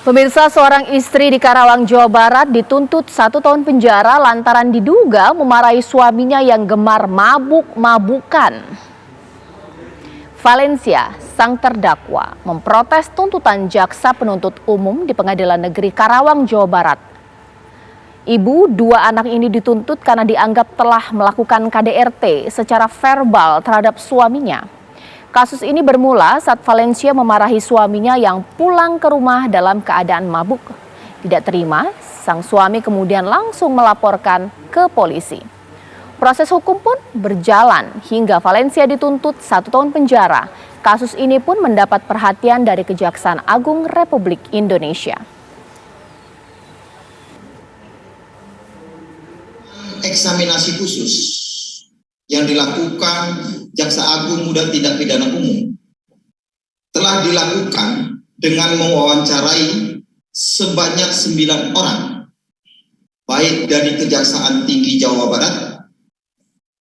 Pemirsa, seorang istri di Karawang, Jawa Barat dituntut 1 tahun penjara lantaran diduga memarahi suaminya yang gemar mabuk-mabukan. Valencia, sang terdakwa, memprotes tuntutan jaksa penuntut umum di Pengadilan Negeri Karawang, Jawa Barat. Ibu 2 anak ini dituntut karena dianggap telah melakukan KDRT secara verbal terhadap suaminya. Kasus ini bermula saat Valencia memarahi suaminya yang pulang ke rumah dalam keadaan mabuk. Tidak terima, sang suami kemudian langsung melaporkan ke polisi. Proses hukum pun berjalan hingga Valencia dituntut 1 tahun penjara. Kasus ini pun mendapat perhatian dari Kejaksaan Agung Republik Indonesia. Eksaminasi khusus yang dilakukan Jaksa Agung Muda Tindak Pidana Umum telah dilakukan dengan mewawancarai sebanyak 9 orang, baik dari Kejaksaan Tinggi Jawa Barat,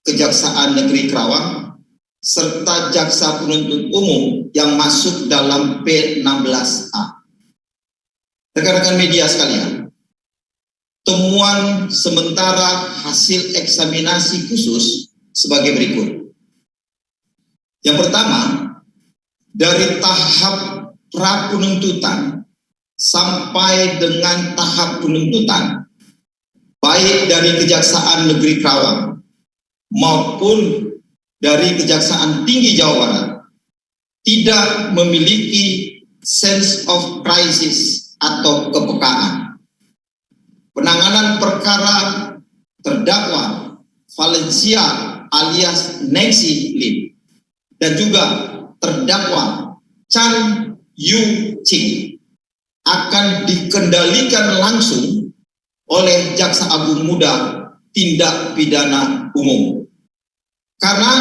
Kejaksaan Negeri Karawang, serta Jaksa Penuntut Umum yang masuk dalam P16A. Rekan-rekan media sekalian, temuan sementara hasil eksaminasi khusus sebagai berikut. Yang pertama, dari tahap pra-penuntutan sampai dengan tahap penuntutan, baik dari Kejaksaan Negeri Karawang maupun dari Kejaksaan Tinggi Jawa Barat, tidak memiliki sense of crisis atau kepekaan. Penanganan perkara terdakwa Valencia alias Nancy Lim dan juga terdakwa Chan Yu Ching akan dikendalikan langsung oleh Jaksa Agung Muda Tindak Pidana Umum. Karena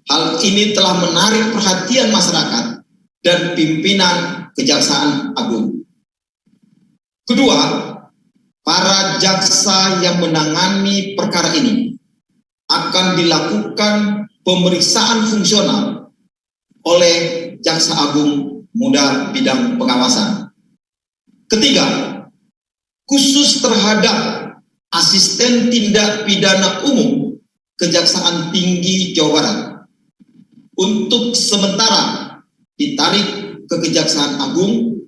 hal ini telah menarik perhatian masyarakat dan pimpinan Kejaksaan Agung. Kedua, para jaksa yang menangani perkara ini akan dilakukan pemeriksaan fungsional oleh Jaksa Agung Muda Bidang Pengawasan. Ketiga, khusus terhadap Asisten Tindak Pidana Umum Kejaksaan Tinggi Jawa Barat untuk sementara ditarik ke Kejaksaan Agung.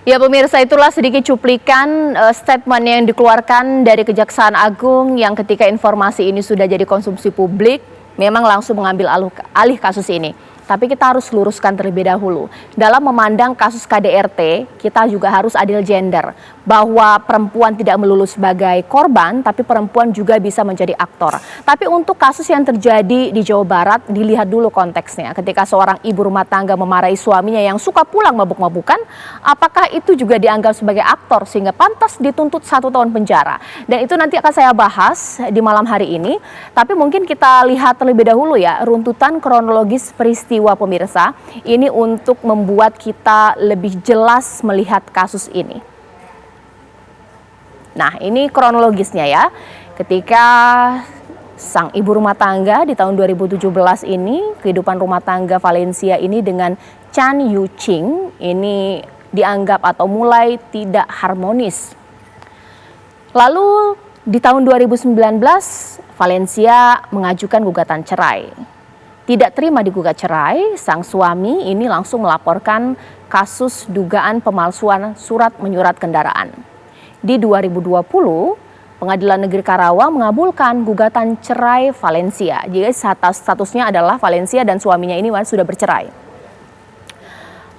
Ya pemirsa, itulah sedikit cuplikan statement yang dikeluarkan dari Kejaksaan Agung yang ketika informasi ini sudah jadi konsumsi publik, memang langsung mengambil alih kasus ini. Tapi kita harus luruskan terlebih dahulu. Dalam memandang kasus KDRT, kita juga harus adil gender. Bahwa perempuan tidak melulu sebagai korban, tapi perempuan juga bisa menjadi aktor. Tapi untuk kasus yang terjadi di Jawa Barat, dilihat dulu konteksnya. Ketika seorang ibu rumah tangga memarahi suaminya yang suka pulang mabuk-mabukan, apakah itu juga dianggap sebagai aktor sehingga pantas dituntut 1 tahun penjara? Dan itu nanti akan saya bahas di malam hari ini. Tapi mungkin kita lihat terlebih dahulu ya, runtutan kronologis peristiwa pemirsa. Ini untuk membuat kita lebih jelas melihat kasus ini. Nah, ini kronologisnya ya. Ketika sang ibu rumah tangga di tahun 2017 ini, kehidupan rumah tangga Valencia ini dengan Chan Yu Ching ini dianggap atau mulai tidak harmonis. Lalu di tahun 2019 Valencia mengajukan gugatan cerai. Tidak terima digugat cerai, sang suami ini langsung melaporkan kasus dugaan pemalsuan surat menyurat kendaraan. Di 2020, Pengadilan Negeri Karawang mengabulkan gugatan cerai Valencia. Jadi statusnya adalah Valencia dan suaminya ini sudah bercerai.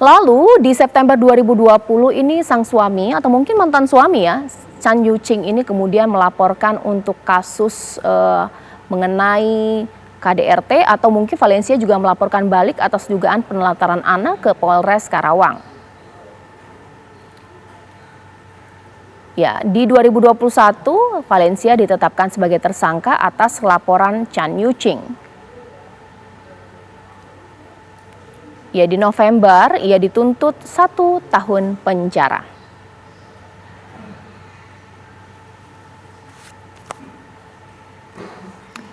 Lalu di September 2020 ini sang suami atau mungkin mantan suami ya, Chan Yu Ching ini kemudian melaporkan untuk kasus mengenai KDRT atau mungkin Valencia juga melaporkan balik atas dugaan penelantaran anak ke Polres Karawang. Ya, di 2021 Valencia ditetapkan sebagai tersangka atas laporan Chan Yu Ching. Ya, di November ia dituntut 1 tahun penjara.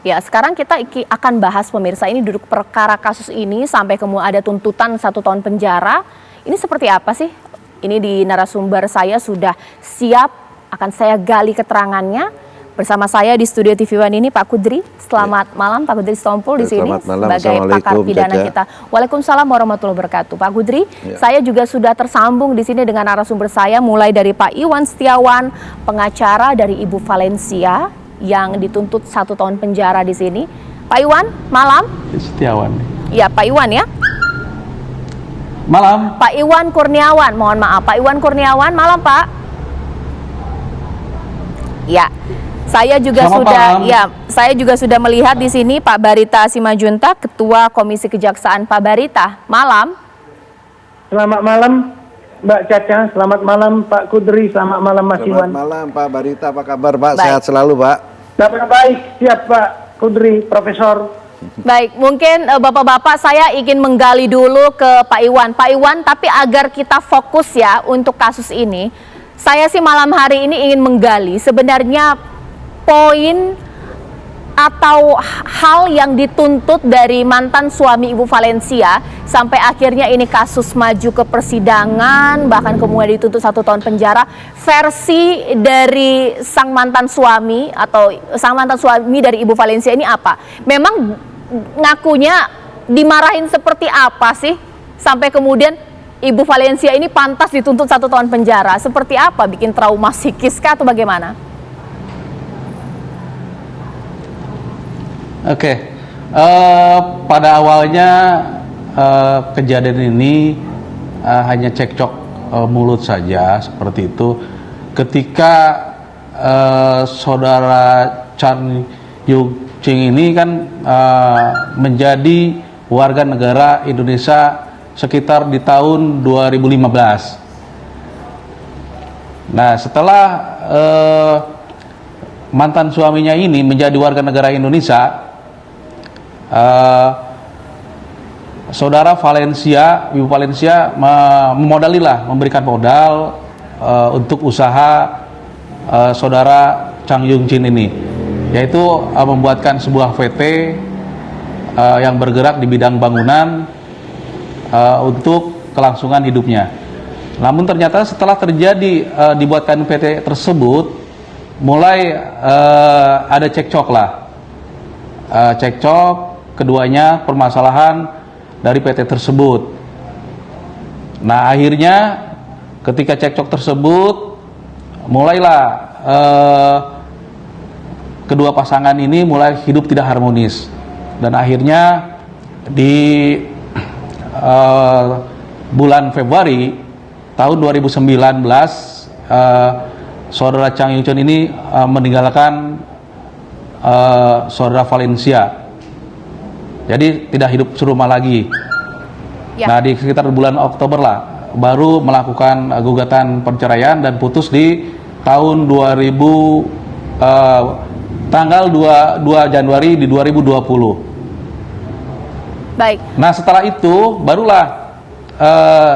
Ya, sekarang kita akan bahas pemirsa ini duduk perkara kasus ini sampai kemudian ada tuntutan 1 tahun penjara. Ini seperti apa sih Ini di narasumber saya sudah siap, akan saya gali keterangannya. Bersama saya di studio TV One ini Pak Kudri. Selamat malam Pak Kudri Sitompul di sini sebagai pakar pidana kita. Waalaikumsalam warahmatullahi wabarakatuh. Pak Kudri, saya juga sudah tersambung di sini dengan narasumber saya mulai dari Pak Iwan Setiawan, pengacara dari Ibu Valencia yang dituntut 1 tahun penjara di sini. Pak Iwan, malam. Setiawan. Iya, Pak Iwan ya. Malam. Pak Iwan Kurniawan, mohon maaf. Pak Iwan Kurniawan, malam Pak. Ya. Saya juga sudah melihat di sini Pak Barita Simajuntak, Ketua Komisi Kejaksaan. Pak Barita, malam. Selamat malam Mbak Caca, selamat malam Pak Kudri, selamat malam Mas Iwan. Selamat malam Pak Barita, apa kabar Pak? Baik. Sehat selalu Pak? Kabar baik, siap Pak Kudri, Profesor. Baik, mungkin Bapak-Bapak saya ingin menggali dulu ke Pak Iwan. Pak Iwan, tapi agar kita fokus ya untuk kasus ini, saya sih malam hari ini ingin menggali sebenarnya poin atau hal yang dituntut dari mantan suami Ibu Valencia sampai akhirnya ini kasus maju ke persidangan, bahkan kemudian dituntut 1 tahun penjara. Versi dari sang mantan suami atau sang mantan suami dari Ibu Valencia ini apa? Memang ngakunya dimarahin seperti apa sih sampai kemudian Ibu Valencia ini pantas dituntut 1 tahun penjara? Seperti apa? Bikin trauma psikis kah atau bagaimana? Oke. Pada awalnya kejadian ini hanya cekcok mulut saja seperti itu. Ketika saudara Chan Yung Ching ini kan menjadi warga negara Indonesia sekitar di tahun 2015. Nah, setelah mantan suaminya ini menjadi warga negara Indonesia, saudara Valencia, Ibu Valencia memberikan modal untuk usaha saudara Chang Yung Chin ini, yaitu membuatkan sebuah VT yang bergerak di bidang bangunan untuk kelangsungan hidupnya. Namun ternyata setelah terjadi dibuatkan VT tersebut, mulai ada cekcok lah, keduanya permasalahan dari PT tersebut. Nah, akhirnya ketika cekcok tersebut, mulailah kedua pasangan ini mulai hidup tidak harmonis, dan akhirnya di bulan Februari tahun 2019 saudara Chang Yung Chun ini meninggalkan saudara Valencia. Jadi tidak hidup serumah lagi. Ya. Nah, di sekitar bulan Oktober lah baru melakukan gugatan perceraian dan putus di tahun tanggal 2 Januari di 2020. Baik. Nah, setelah itu barulah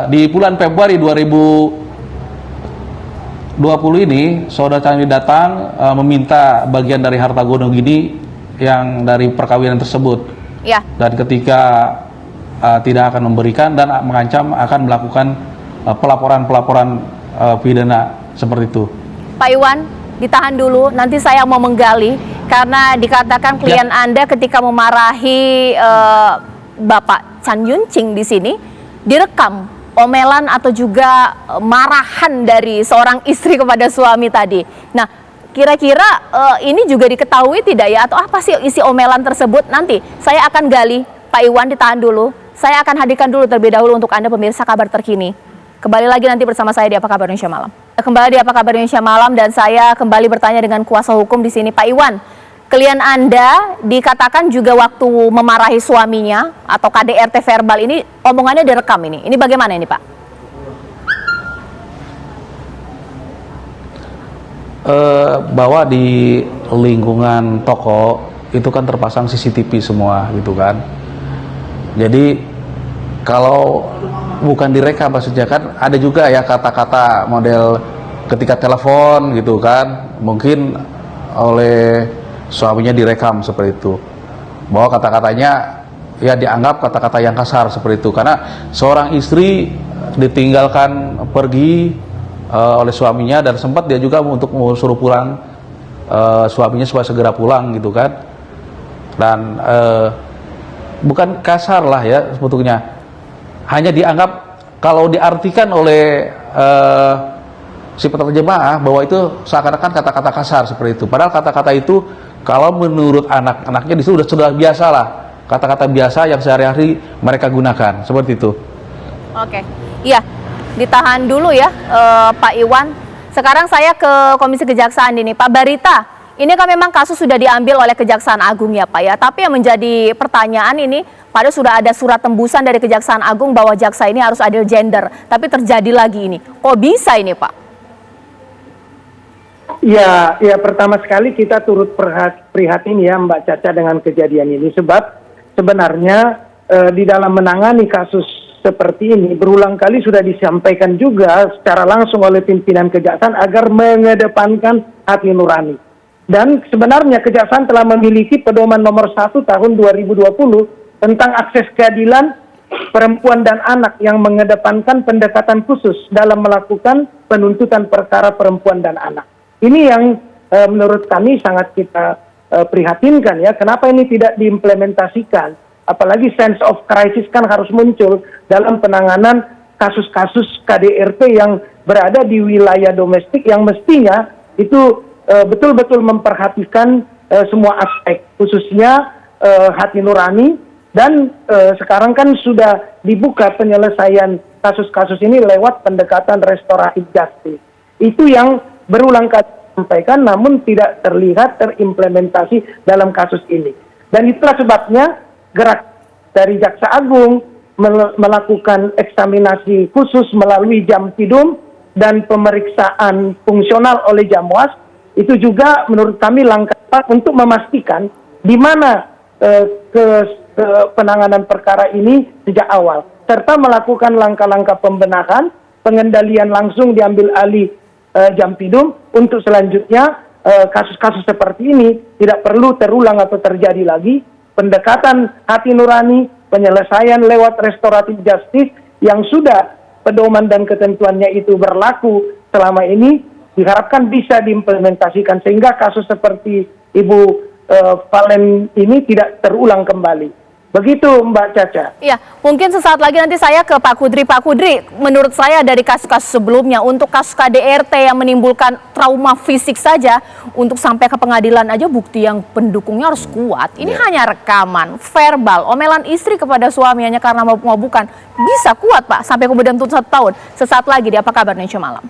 di bulan Februari 2020 ini saudara Chang datang meminta bagian dari harta gonogini yang dari perkawinan tersebut. Ya. Dan ketika tidak akan memberikan dan mengancam akan melakukan pelaporan pidana seperti itu. Pak Iwan, ditahan dulu, nanti saya mau menggali karena dikatakan klien Anda ketika memarahi Bapak Chan Yung Ching di sini direkam omelan atau juga marahan dari seorang istri kepada suami tadi. Nah, kira-kira ini juga diketahui tidak ya, atau apa sih isi omelan tersebut? Nanti saya akan gali. Pak Iwan, ditahan dulu. Saya akan hadirkan dulu terlebih dahulu untuk Anda pemirsa kabar terkini. Kembali lagi nanti bersama saya di Apa Kabar Indonesia Malam. Kembali di Apa Kabar Indonesia Malam dan saya kembali bertanya dengan kuasa hukum di sini. Pak Iwan, klien Anda dikatakan juga waktu memarahi suaminya atau KDRT verbal ini omongannya direkam ini. Ini bagaimana ini, Pak? Bahwa di lingkungan toko itu kan terpasang CCTV semua gitu kan. Jadi kalau bukan direkam maksudnya kan ada juga ya kata-kata model ketika telepon gitu kan, mungkin oleh suaminya direkam seperti itu. Bahwa kata-katanya ya dianggap kata-kata yang kasar seperti itu, karena seorang istri ditinggalkan pergi oleh suaminya, dan sempat dia juga untuk mau suruh pulang suaminya supaya segera pulang gitu kan. Dan bukan kasar lah ya sebetulnya, hanya dianggap kalau diartikan oleh si penerjemah bahwa itu seakan-akan kata-kata kasar seperti itu. Padahal kata-kata itu kalau menurut anak-anaknya di situ sudah biasa lah, kata-kata biasa yang sehari-hari mereka gunakan seperti itu. Oke, iya, ditahan dulu ya Pak Iwan. Sekarang saya ke Komisi Kejaksaan ini, Pak Barita. Ini kan memang kasus sudah diambil oleh Kejaksaan Agung ya Pak ya. Tapi yang menjadi pertanyaan ini, padahal sudah ada surat tembusan dari Kejaksaan Agung bahwa jaksa ini harus adil gender. Tapi terjadi lagi ini. Kok bisa ini Pak? Ya, pertama sekali kita turut prihatin ya Mbak Caca dengan kejadian ini. Sebab sebenarnya di dalam menangani kasus seperti ini berulang kali sudah disampaikan juga secara langsung oleh pimpinan Kejaksaan agar mengedepankan hati nurani. Dan sebenarnya Kejaksaan telah memiliki pedoman nomor 1 tahun 2020 tentang akses keadilan perempuan dan anak yang mengedepankan pendekatan khusus dalam melakukan penuntutan perkara perempuan dan anak. Ini yang menurut kami sangat kita prihatinkan ya. Kenapa ini tidak diimplementasikan? Apalagi sense of crisis kan harus muncul dalam penanganan kasus-kasus KDRT yang berada di wilayah domestik yang mestinya itu betul-betul memperhatikan semua aspek, khususnya hati nurani. Dan sekarang kan sudah dibuka penyelesaian kasus-kasus ini lewat pendekatan restoratif justice. Itu yang berulang kali disampaikan namun tidak terlihat terimplementasi dalam kasus ini. Dan itulah sebabnya gerak dari Jaksa Agung melakukan eksaminasi khusus melalui Jampidum dan pemeriksaan fungsional oleh Jamwas. Itu juga menurut kami langkah untuk memastikan di mana penanganan perkara ini sejak awal, serta melakukan langkah-langkah pembenahan, pengendalian langsung diambil alih Jampidum untuk selanjutnya kasus-kasus seperti ini tidak perlu terulang atau terjadi lagi. Pendekatan hati nurani, penyelesaian lewat restoratif justice yang sudah pedoman dan ketentuannya itu berlaku selama ini diharapkan bisa diimplementasikan sehingga kasus seperti Ibu Valen ini tidak terulang kembali. Begitu Mbak Caca. Iya, mungkin sesaat lagi nanti saya ke Pak Kudri. Pak Kudri, menurut saya dari kasus-kasus sebelumnya, untuk kasus KDRT yang menimbulkan trauma fisik saja, untuk sampai ke pengadilan aja bukti yang pendukungnya harus kuat. Ini hanya rekaman, verbal, omelan istri kepada suaminya karena mabuk-mabukan. Bisa kuat Pak, sampai kemudian tuntut 1 tahun. Sesaat lagi di Apa Kabar Indonesia Malam.